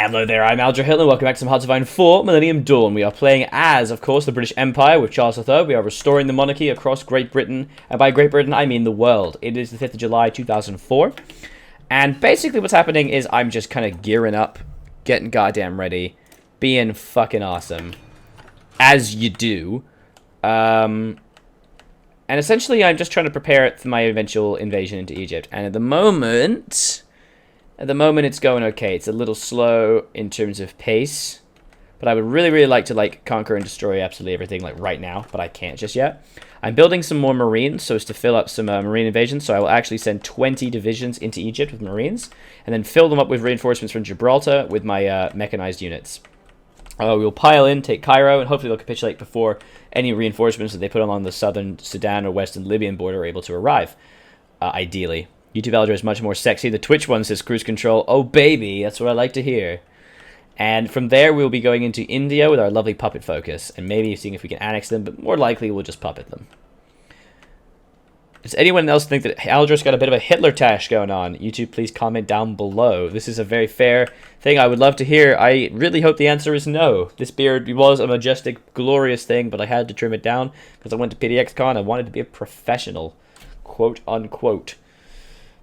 Hello there, I'm Alger Hitler. Welcome back to some Hearts of Iron 4 Millennium Dawn. We are playing as, of course, the British Empire with Charles III. We are restoring the monarchy across Great Britain. And by Great Britain, I mean the world. It is the 5th of July, 2004. And basically what's happening is I'm just kind of gearing up, getting goddamn ready, being fucking awesome. As you do. And essentially I'm just trying to prepare for my eventual invasion into Egypt. And at the moment it's going okay. It's a little slow in terms of pace. But I would really, really like to, like, conquer and destroy absolutely everything, like, right now. But I can't just yet. I'm building some more Marines so as to fill up some Marine invasions. So I will actually send 20 divisions into Egypt with Marines. And then fill them up with reinforcements from Gibraltar with my mechanized units. We'll pile in, take Cairo, and hopefully they'll capitulate before any reinforcements that they put along the southern Sudan or western Libyan border are able to arrive. Ideally. YouTube Elder is much more sexy. The Twitch one says cruise control. Oh, baby. That's what I like to hear. And from there, we'll be going into India with our lovely puppet focus. And maybe seeing if we can annex them, but more likely we'll just puppet them. Does anyone else think that Alger's got a bit of a Hitler tash going on? YouTube, please comment down below. This is a very fair thing. I would love to hear. I really hope the answer is no. This beard was a majestic, glorious thing, but I had to trim it down because I went to PDXCon. I wanted to be a professional. Quote, unquote.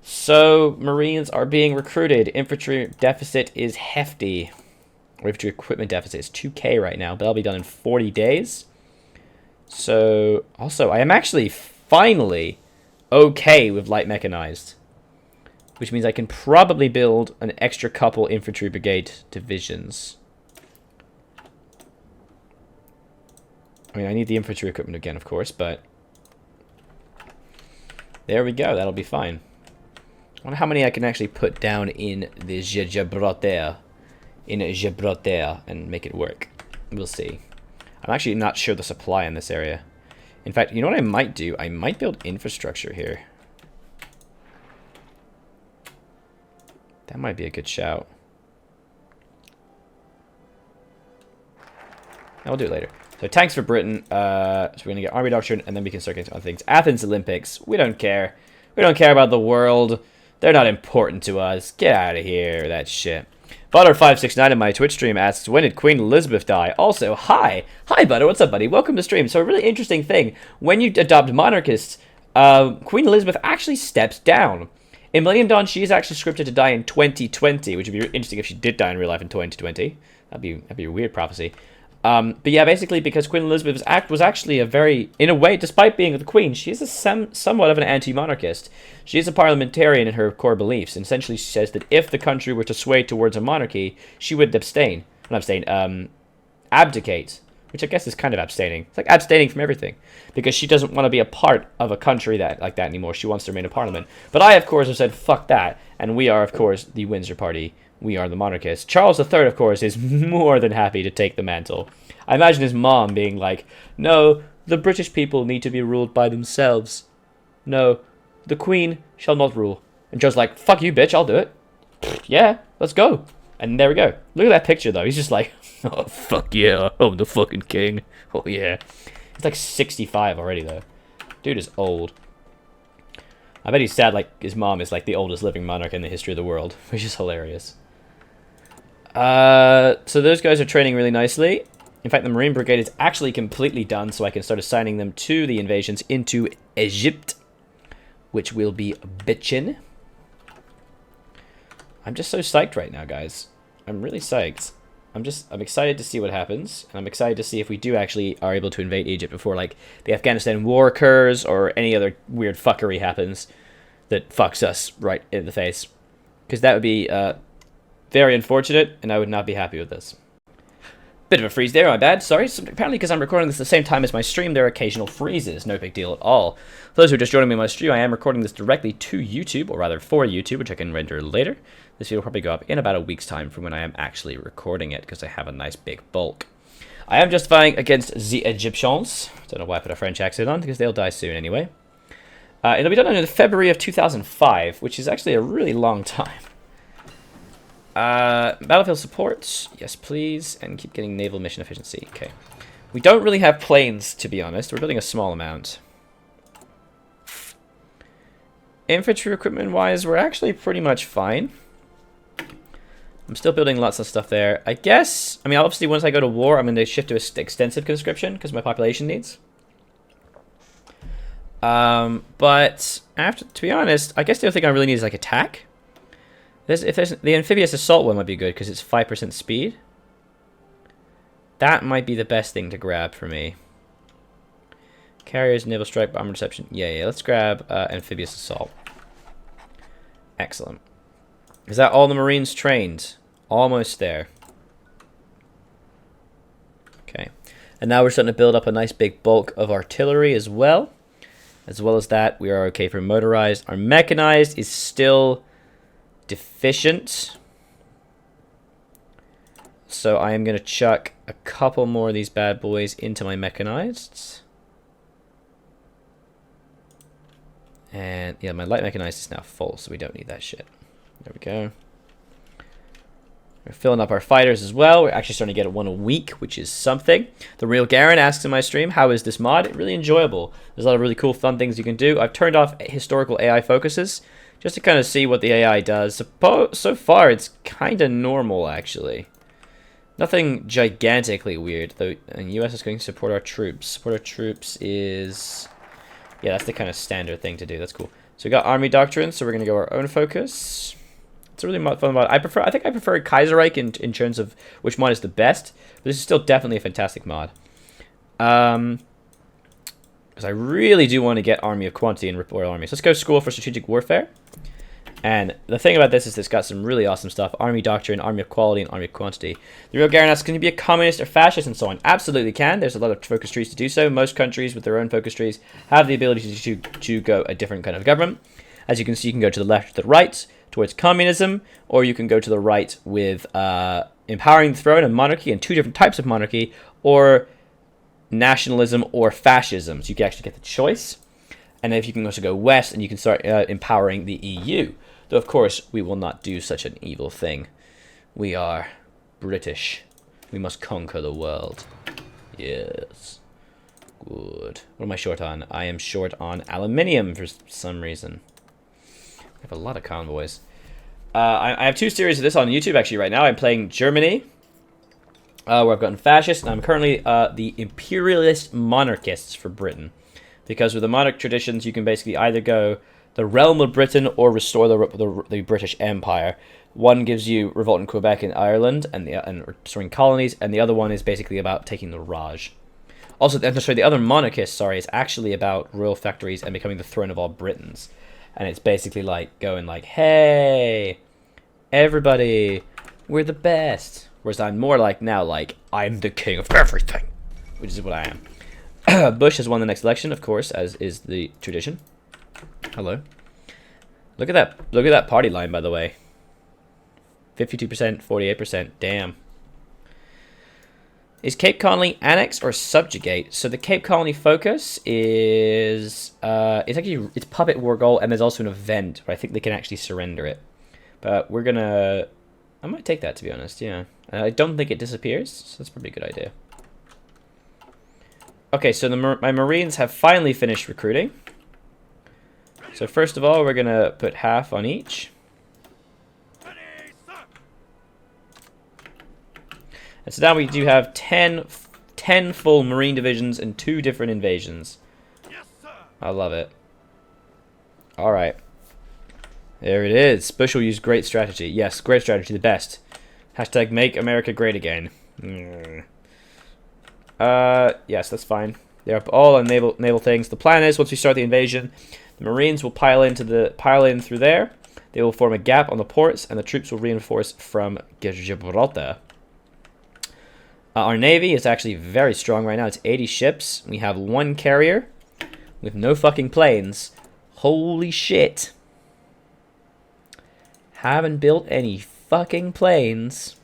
So, Marines are being recruited. Infantry deficit is hefty. Infantry equipment deficit is 2K right now, but that'll be done in 40 days. So, also, I am actually finally okay with light mechanized. Which means I can probably build an extra couple infantry brigade divisions. I mean, I need the infantry equipment again, of course, but there we go. That'll be fine. I wonder how many I can actually put down in the Gibraltar. And make it work. We'll see. I'm actually not sure the supply in this area. In fact, you know what I might do? I might build infrastructure here. That might be a good shout. I'll do it later. So tanks for Britain. So we're going to get army doctrine, and then we can start getting other things. Athens Olympics. We don't care. We don't care about the world. They're not important to us. Get out of here, that shit. Butter569 in my Twitch stream asks, when did Queen Elizabeth die? Also, hi. Hi, Butter. What's up, buddy? Welcome to stream. So a really interesting thing. When you adopt monarchists, Queen Elizabeth actually steps down. In Millennium Dawn, she is actually scripted to die in 2020, which would be interesting if she did die in real life in 2020. That'd be a weird prophecy. But yeah, basically because Queen Elizabeth's act was actually a very, in a way, despite being the queen, she is somewhat of an anti-monarchist. She is a parliamentarian in her core beliefs, and essentially she says that if the country were to sway towards a monarchy, she would abdicate, which I guess is kind of abstaining. It's like abstaining from everything, because she doesn't want to be a part of a country like that anymore. She wants to remain a parliament. But I, of course, have said, fuck that, and we are, of course, the Windsor Party. We are the monarchists. Charles III, of course, is more than happy to take the mantle. I imagine his mom being like, no, the British people need to be ruled by themselves. No, the Queen shall not rule. And Joe's like, fuck you, bitch, I'll do it. Yeah, let's go. And there we go. Look at that picture, though. He's just like, oh, fuck yeah, I'm the fucking king. Oh, yeah. He's like 65 already, though. Dude is old. I bet he's sad like his mom is like the oldest living monarch in the history of the world, which is hilarious. So those guys are training really nicely. In fact, the Marine Brigade is actually completely done, so I can start assigning them to the invasions into Egypt, which will be bitchin'. I'm just so psyched right now, guys. I'm really psyched. I'm excited to see what happens, and I'm excited to see if we do actually are able to invade Egypt before, like, the Afghanistan war occurs or any other weird fuckery happens that fucks us right in the face. Because that would be, very unfortunate, and I would not be happy with this. Bit of a freeze there, my bad. Sorry. So apparently, because I'm recording this at the same time as my stream, there are occasional freezes. No big deal at all. For those who are just joining me on my stream, I am recording this directly to YouTube, or rather for YouTube, which I can render later. This video will probably go up in about a week's time from when I am actually recording it, because I have a nice big bulk. I am justifying against the Egyptians. Don't know why I put a French accent on, because they'll die soon anyway. It'll be done in February of 2005, which is actually a really long time. Battlefield support, yes please, and keep getting naval mission efficiency. Okay, we don't really have planes, to be honest. We're building a small amount. Infantry equipment wise, we're actually pretty much fine. I'm still building lots of stuff there. I guess, I mean, obviously once I go to war, I'm going to shift to extensive conscription because my population needs. But after, to be honest, I guess the other thing I really need is like attack. If there's the amphibious assault one might be good because it's 5% speed. That might be the best thing to grab for me. Carriers, naval strike, bomber reception. Yeah. Let's grab amphibious assault. Excellent. Is that all the Marines trained? Almost there. Okay. And now we're starting to build up a nice big bulk of artillery as well. As well as that, we are okay for motorized. Our mechanized is still deficient. So I am going to chuck a couple more of these bad boys into my mechanized. And yeah, my light mechanized is now full, so we don't need that shit. There we go. We're filling up our fighters as well. We're actually starting to get one a week, which is something. The Real Garen asks in my stream, how is this mod? Really enjoyable. There's a lot of really cool, fun things you can do. I've turned off historical AI focuses just to kind of see what the AI does. So far, it's kind of normal, actually. Nothing gigantically weird, though. And US is going to support our troops. Support our troops is... yeah, that's the kind of standard thing to do. That's cool. So we got army doctrine, so we're going to go our own focus. It's a really fun mod. I think I prefer Kaiserreich in terms of which mod is the best, but this is still definitely a fantastic mod. Because I really do want to get Army of Quantity and Royal Armies. Let's go School for Strategic Warfare. And the thing about this is it's got some really awesome stuff. Army Doctrine, Army of Quality, and Army of Quantity. The Real Garen asks, can you be a communist or fascist and so on? Absolutely can. There's a lot of focus trees to do so. Most countries with their own focus trees have the ability to go a different kind of government. As you can see, you can go to the left or the right towards communism, or you can go to the right with empowering the throne and monarchy and two different types of monarchy, or nationalism or fascism. So you can actually get the choice. And then if you can also go west and you can start empowering the EU. Though, of course, we will not do such an evil thing. We are British. We must conquer the world. Yes. Good. What am I short on? I am short on aluminium for some reason. I have a lot of convoys. I have two series of this on YouTube, actually, right now. I'm playing Germany, where I've gotten fascist, and I'm currently the imperialist monarchists for Britain. Because with the monarch traditions, you can basically either go the realm of Britain or restore the British Empire. One gives you revolt in Quebec and Ireland and restoring colonies, and the other one is basically about taking the Raj. Also, the other monarchist, is actually about royal factories and becoming the throne of all Britons. And it's basically like going like, hey, everybody, we're the best. Whereas I'm more like now, like, I'm the king of everything, which is what I am. Bush has won the next election, of course, as is the tradition. Hello. Look at that party line, by the way. 52%, 48%. Damn. Is Cape Colony annex or subjugate? So the Cape Colony focus is it's puppet war goal, and there's also an event where I think they can actually surrender it. But I might take that, to be honest. Yeah, I don't think it disappears, so that's probably a good idea. Okay, so my Marines have finally finished recruiting. So first of all, we're gonna put half on each. And so now we do have 10 full Marine divisions and 2 different invasions. Yes, sir. I love it. Alright. There it is. Bush will use great strategy. Yes, great strategy, the best. Hashtag make America great again. Yes, that's fine. They're all on naval things. The plan is, once we start the invasion, the Marines will pile in through there. They will form a gap on the ports, and the troops will reinforce from Gibraltar. Our Navy is actually very strong right now. It's 80 ships. We have 1 carrier with no fucking planes. Holy shit. Haven't built any fucking planes.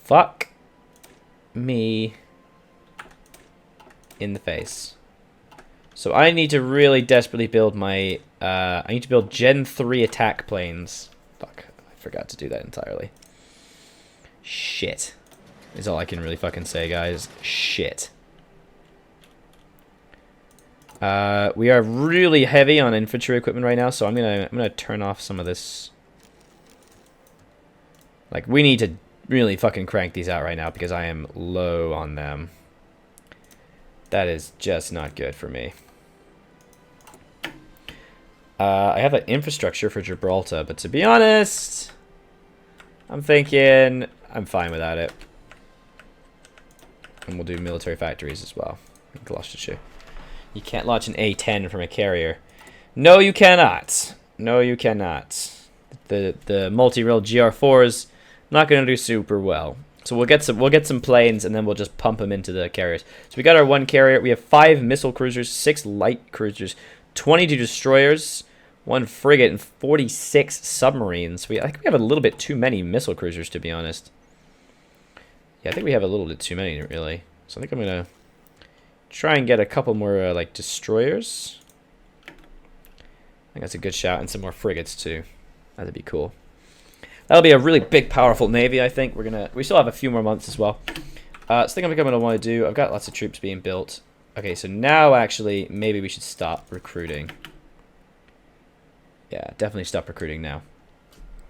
Fuck me in the face. So I need to really desperately build my... I need to build Gen 3 attack planes. Fuck, I forgot to do that entirely. Shit. Is all I can really fucking say, guys. Shit. We are really heavy on infantry equipment right now, so I'm gonna turn off some of this. Like, we need to really fucking crank these out right now because I am low on them. That is just not good for me. I have an infrastructure for Gibraltar, but to be honest, I'm thinking I'm fine without it. And we'll do military factories as well in Gloucestershire. You can't launch an A-10 from a carrier. No, you cannot. No, you cannot. The multi-rail GR4s not going to do super well. So we'll get some planes, and then we'll just pump them into the carriers. So we got our one carrier. We have 5 missile cruisers, 6 light cruisers, 22 destroyers, 1 frigate, and 46 submarines. I think we have a little bit too many missile cruisers, to be honest. Yeah, I think we have a little bit too many, really. So I think I'm going to try and get a couple more, like, destroyers. I think that's a good shout, and some more frigates, too. That'd be cool. That'll be a really big, powerful navy, I think. We still have a few more months as well. So I think I'm going to want to do... I've got lots of troops being built. Okay, so now, actually, maybe we should stop recruiting. Yeah, definitely stop recruiting now.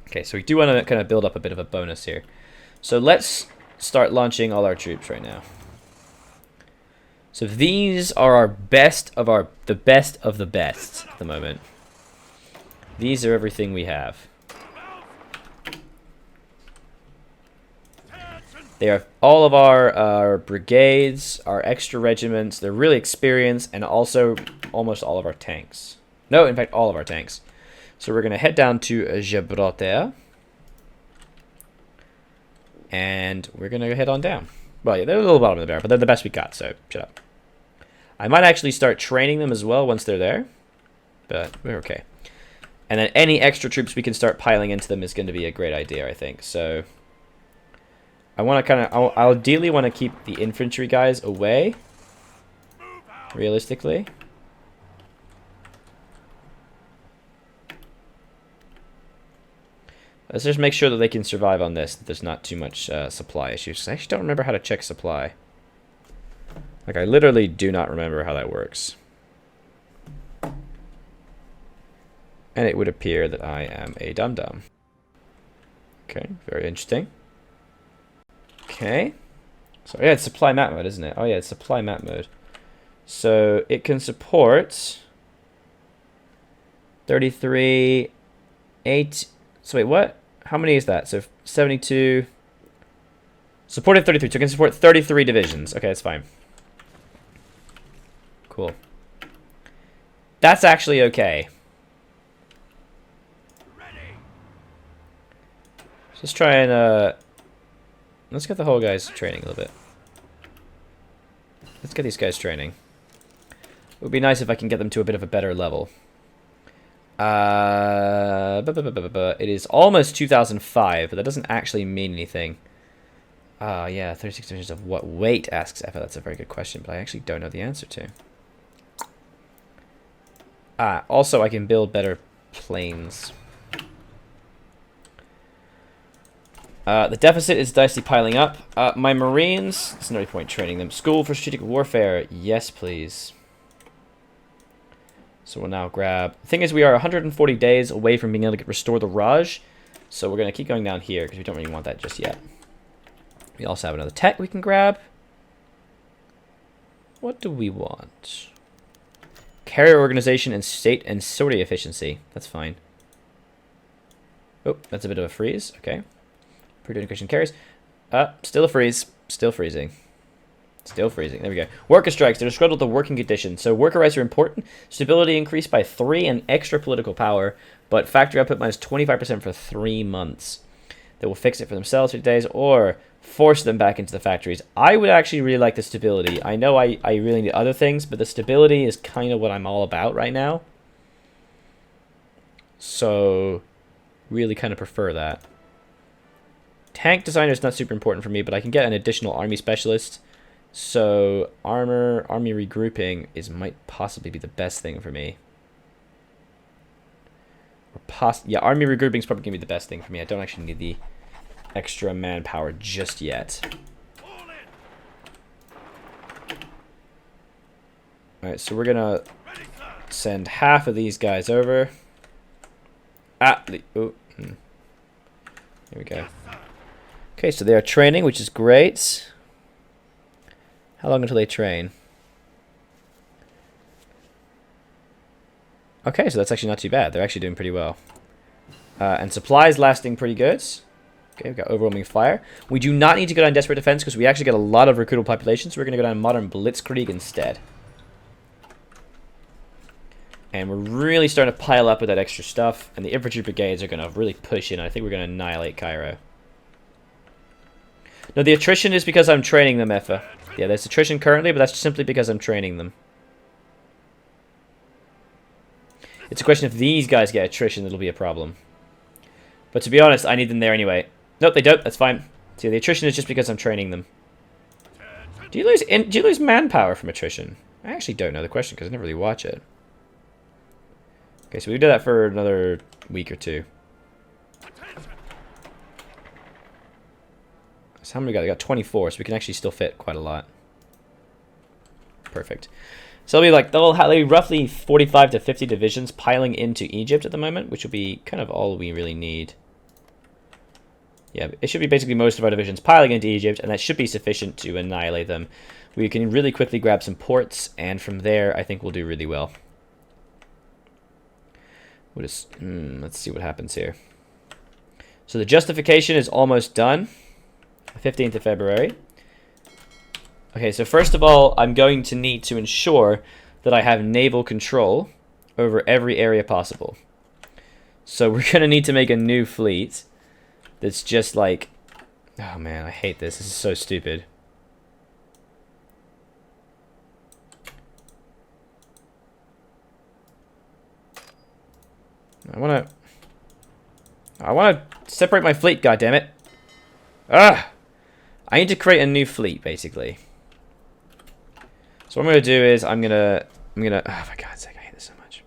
Okay, so we do want to kind of build up a bit of a bonus here. So let's start launching all our troops right now. So these are our best of the best of the best at the moment. These are everything we have. They are all of our brigades, our extra regiments. They're really experienced, and also almost all of our tanks. No, in fact, all of our tanks. So we're going to head down to Gibraltar. And we're going to head on down. Well, yeah, they're a little bottom of the barrel, but they're the best we got, so shut up. I might actually start training them as well once they're there. But we're okay. And then any extra troops we can start piling into them is going to be a great idea, I think. So I want to kind of... I ideally want to keep the infantry guys away. Realistically. Let's just make sure that they can survive on this, that there's not too much supply issues. I actually don't remember how to check supply. Like, I literally do not remember how that works. And it would appear that I am a dum-dum. Okay, very interesting. Okay. So, yeah, it's supply map mode, isn't it? Oh, yeah, it's supply map mode. So, it can support 33, 8... So, wait, what? How many is that? So 72. Supported 33. So it can support 33 divisions. Okay, that's fine. Cool. That's actually okay. Let's try and let's get the whole guys training a little bit. Let's get these guys training. It would be nice if I can get them to a bit of a better level. It is almost 2005, but that doesn't actually mean anything. Yeah, 36 divisions of what weight, asks Effa. That's a very good question, but I actually don't know the answer to. Also, I can build better planes. The deficit is dicey piling up. My Marines, there's no point training them. School for Strategic Warfare, yes please. So we'll now grab... The thing is, we are 140 days away from being able to restore the Raj. So we're going to keep going down here, because we don't really want that just yet. We also have another tech we can grab. What do we want? Carrier organization and state and sortie efficiency. That's fine. Oh, that's a bit of a freeze. Okay. Purdue Christian carriers. Still a freeze. Still freezing. Still freezing. There we go. Worker strikes. They're disgruntled with the working conditions. So worker rights are important. Stability increased by 3 and extra political power, but factory output minus 25% for 3 months. They will fix it for themselves for days or force them back into the factories. I would actually really like the stability. I know I really need other things, but the stability is kind of what I'm all about right now. So really kind of prefer that. Tank designer is not super important for me, but I can get an additional army specialist. So army regrouping might possibly be the best thing for me. Or yeah, army regrouping is probably gonna be the best thing for me. I don't actually need the extra manpower just yet. All right, so we're gonna send half of these guys over. Here we go. Okay, so they are training, which is great. How long until they train? Okay, so that's actually not too bad. They're actually doing pretty well. And supplies lasting pretty good. Okay, we've got overwhelming fire. We do not need to go down desperate defense because we actually get a lot of recruitable population, so we're going to go down modern blitzkrieg instead. And we're really starting to pile up with that extra stuff, and the infantry brigades are going to really push in. I think we're going to annihilate Cairo. No, the attrition is because I'm training them, Effa. Yeah, there's attrition currently, but that's simply because I'm training them. It's a question if these guys get attrition, it'll be a problem. But to be honest, I need them there anyway. Nope, they don't. That's fine. See, the attrition is just because I'm training them. Do you lose manpower from attrition? I actually don't know the question because I never really watch it. Okay, so we do that for another week or two. So how many we got? We got 24, so we can actually still fit quite a lot. Perfect. So it'll be like they'll have roughly 45 to 50 divisions piling into Egypt at the moment, which will be kind of all we really need. Yeah, it should be basically most of our divisions piling into Egypt, and that should be sufficient to annihilate them. We can really quickly grab some ports, and from there, I think we'll do really well. We'll just, let's see what happens here. So the justification is almost done. 15th of February. Okay, so first of all, I'm going to need to ensure that I have naval control over every area possible. So we're going to need to make a new fleet that's just like... Oh man, I hate this. This is so stupid. I want to separate my fleet, goddammit. Ah! I need to create a new fleet, basically. So what I'm going to do is I'm going to, oh for God's sake, I hate this so much.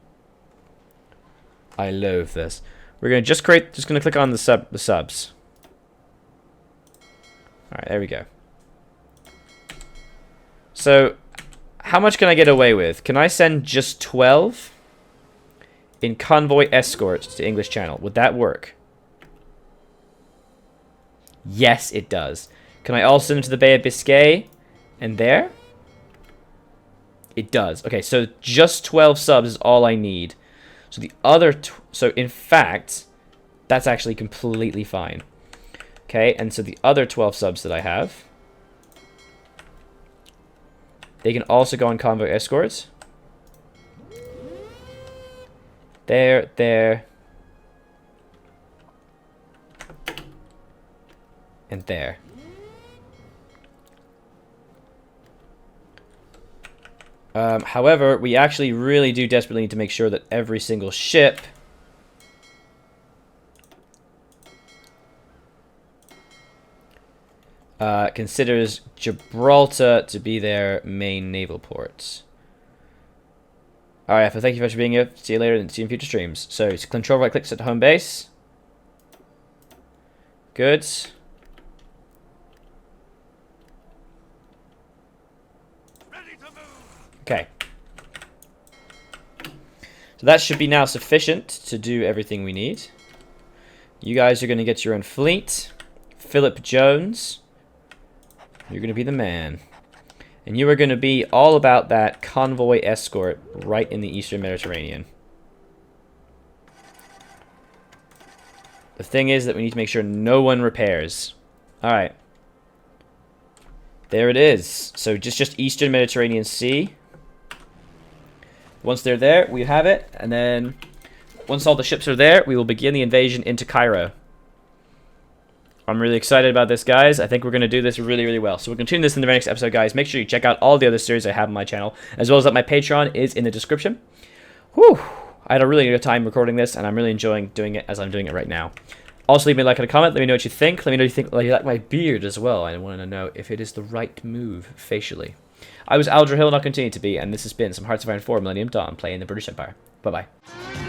I loathe this. We're going to just going to click on the subs. Alright, there we go. So, how much can I get away with? Can I send just 12 in convoy escort to English Channel? Would that work? Yes, it does. Can I also send them to the Bay of Biscay and there? It does. Okay, so just 12 subs is all I need. So the other... So, in fact, that's actually completely fine. Okay, and so the other 12 subs that I have, they can also go on convoy escorts. There. And there. However, we actually really do desperately need to make sure that every single ship considers Gibraltar to be their main naval port. Alright, thank you very much for being here. See you later and see you in future streams. So, control right clicks at home base. Good. Okay. So that should be now sufficient to do everything we need. You guys are going to get your own fleet. Philip Jones, you're going to be the man. And you are going to be all about that convoy escort right in the Eastern Mediterranean. The thing is that we need to make sure no one repairs. Alright. There it is. So just Eastern Mediterranean Sea. Once they're there, we have it. And then once all the ships are there, we will begin the invasion into Cairo. I'm really excited about this, guys. I think we're going to do this really, really well. So we'll continue this in the very next episode, guys. Make sure you check out all the other series I have on my channel, as well as that my Patreon is in the description. Whew. I had a really good time recording this, and I'm really enjoying doing it as I'm doing it right now. Also, leave me a like and a comment. Let me know what you think. Let me know if you think you like my beard as well. I want to know if it is the right move facially. I was Aldra Hill, and I'll continue to be, and this has been some Hearts of Iron 4 Millennium Dawn, playing the British Empire. Bye-bye.